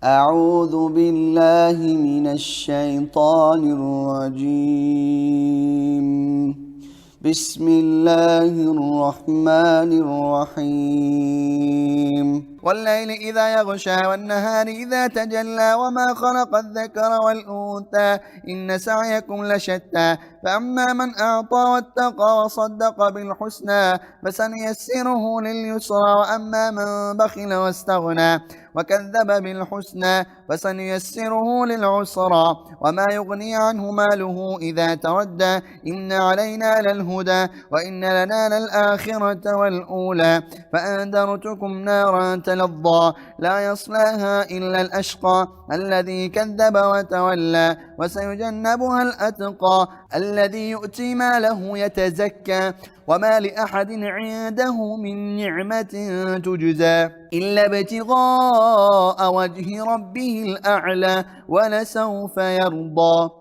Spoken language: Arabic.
أعوذ بالله من الشيطان الرجيم. بسم الله الرحمن الرحيم. والليل إذا يغشى والنهار إذا تجلى وما خلق الذكر والأنثى إن سعيكم لشتى فأما من أعطى واتقى وصدق بالحسنى فسنيسره لليسرى وأما من بخل واستغنى وكذب بالحسنى فسنيسره للعسرى وما يغني عنه ماله إذا تردى إن علينا للهدى وإن لنا للآخرة والأولى فأنذرتكم نارا تلظى لا يصلاها إلا الأشقى الذي كذب وتولى وسيجنبها الأتقى الذي يؤتي ماله يتزكى وما لأحد عنده من نعمة تجزى إلا ابتغاء وجه ربه الأعلى ولسوف يرضى.